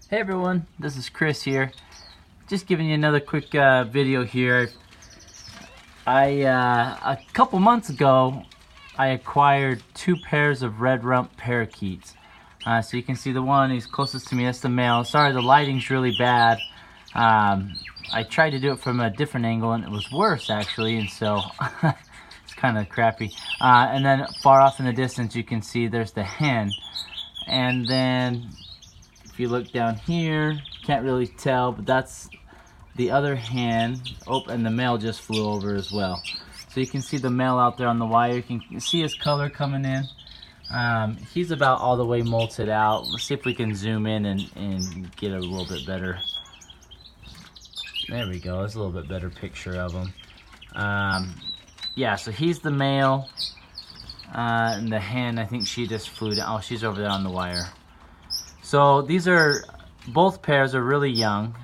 Hey everyone, this is Chris here. Just giving you another quick video here. A couple months ago, I acquired 2 pairs of red rump parakeets. So you can see the one who's closest to me, that's the male. Sorry, the lighting's really bad. I tried to do it from a different angle and it was worse actually, and so it's kind of crappy. And then far off in the distance, you can see there's the hen. And then if you look down here, can't really tell, but that's the other hen. Oh, and the male just flew over as well. So you can see the male out there on the wire. You can see his color coming in. He's about all the way molted out. Let's see if we can zoom in and get a little bit better. There we go, there's a little bit better picture of him. Yeah, so he's the male. And the hen, I think she just flew down. Oh, she's over there on the wire. So these are, both pairs are really young.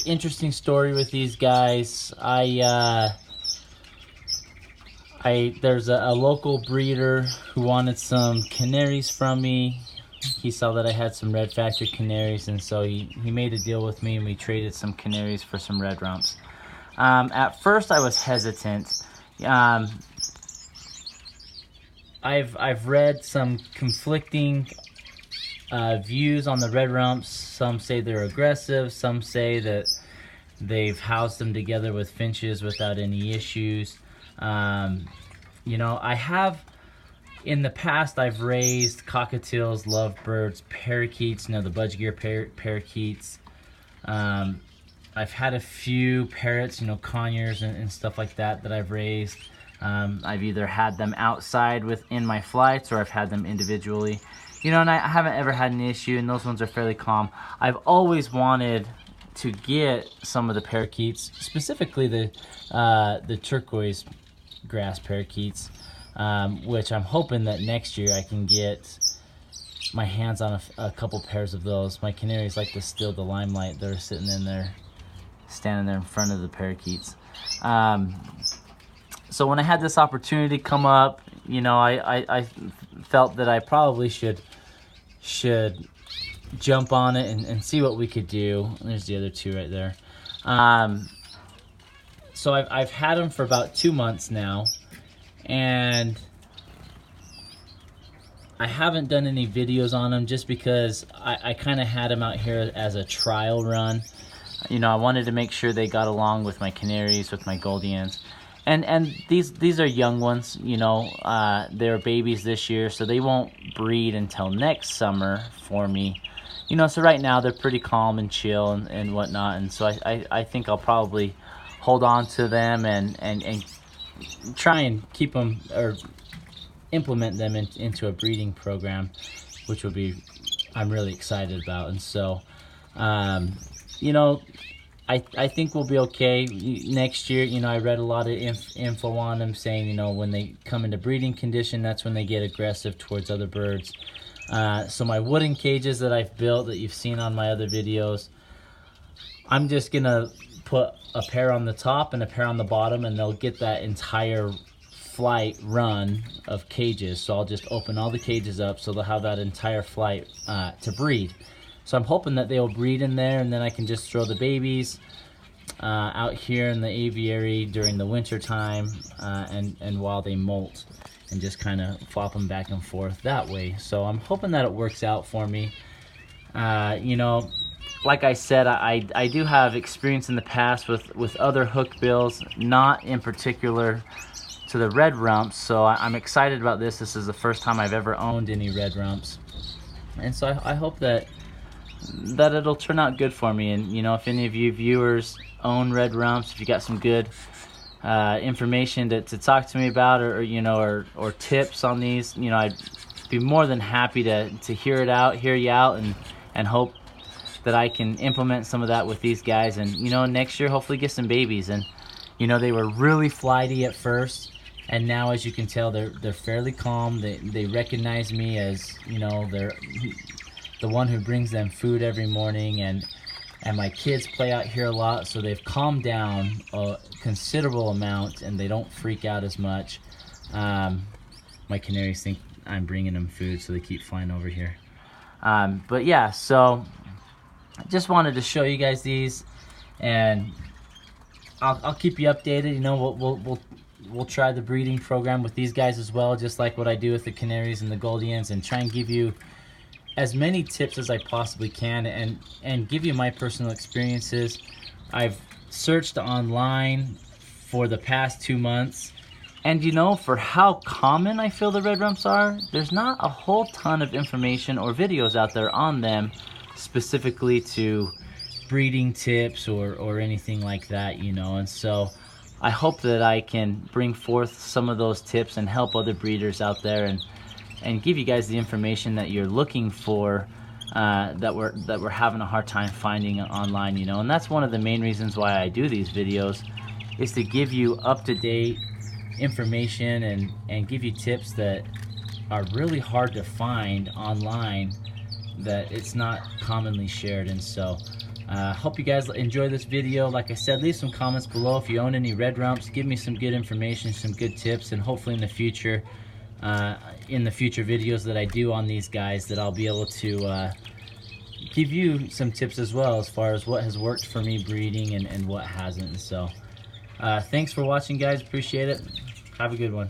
Interesting story with these guys. There's a local breeder who wanted some canaries from me. He saw that I had some red factory canaries, and so he made a deal with me and we traded some canaries for some red rumps. At first I was hesitant. I've read some conflicting views on the red rumps. Some say they're aggressive, some say that they've housed them together with finches without any issues. You know, I have, in the past, I've raised cockatiels, lovebirds, parakeets, you know, the budgegear parakeets. I've had a few parrots, you know, conures and stuff like that I've raised. I've either had them outside within my flights or I've had them individually. You know, and I haven't ever had an issue, and those ones are fairly calm. I've always wanted to get some of the parakeets, specifically the turquoise grass parakeets, which I'm hoping that next year I can get my hands on a couple pairs of those. My canaries like to steal the limelight. They're sitting in there, standing there in front of the parakeets. So when I had this opportunity come up, you know, I felt that I probably should jump on it and see what we could do. There's the other 2 right there. So I've had them for about 2 months now, and I haven't done any videos on them just because I kind of had them out here as a trial run. You know, I wanted to make sure they got along with my canaries, with my Goldians. And these are young ones, you know, they're babies this year, so they won't breed until next summer for me. You know, so right now they're pretty calm and chill and whatnot, and so I think I'll probably hold on to them and try and keep them, or implement them into a breeding program, which would be, I'm really excited about. And so, you know, I think we'll be okay next year. You know, I read a lot of info on them saying, you know, when they come into breeding condition, that's when they get aggressive towards other birds. So my wooden cages that I've built that you've seen on my other videos, I'm just gonna put a pair on the top and a pair on the bottom, and they'll get that entire flight run of cages. So I'll just open all the cages up so they'll have that entire flight to breed. So I'm hoping that they'll breed in there, and then I can just throw the babies out here in the aviary during the winter time and while they molt, and just kind of flop them back and forth that way. So I'm hoping that it works out for me. You know, like I said, I do have experience in the past with other hookbills, not in particular to the red rumps, so I'm excited about this. This is the first time I've ever owned any red rumps, and so I hope that it'll turn out good for me. And you know, if any of you viewers own red rumps, if you got some good information to talk to me about, or you know, or tips on these, you know, I'd be more than happy to hear you out and hope that I can implement some of that with these guys, and you know, next year hopefully get some babies. And you know, they were really flighty at first, and now as you can tell, they're fairly calm. They recognize me as, you know, they're the one who brings them food every morning, and my kids play out here a lot, so they've calmed down a considerable amount and they don't freak out as much. My canaries think I'm bringing them food, so they keep flying over here. But yeah, so I just wanted to show you guys these, and I'll keep you updated. You know, we'll try the breeding program with these guys as well, just like what I do with the Canaries and the Goldians, and try and give you as many tips as I possibly can, and give you my personal experiences. I've searched online for the past 2 months, and you know, for how common I feel the red rumps are, there's not a whole ton of information or videos out there on them specifically to breeding tips or anything like that, you know. And so I hope that I can bring forth some of those tips and help other breeders out there, and give you guys the information that you're looking for, that we're having a hard time finding online, you know. And that's one of the main reasons why I do these videos, is to give you up-to-date information and give you tips that are really hard to find online, that it's not commonly shared. And so hope you guys enjoy this video. Like I said, leave some comments below if you own any red rumps. Give me some good information, some good tips, and hopefully in the future videos that I do on these guys, that I'll be able to give you some tips as well, as far as what has worked for me breeding and what hasn't. And so thanks for watching, guys. Appreciate it. Have a good one.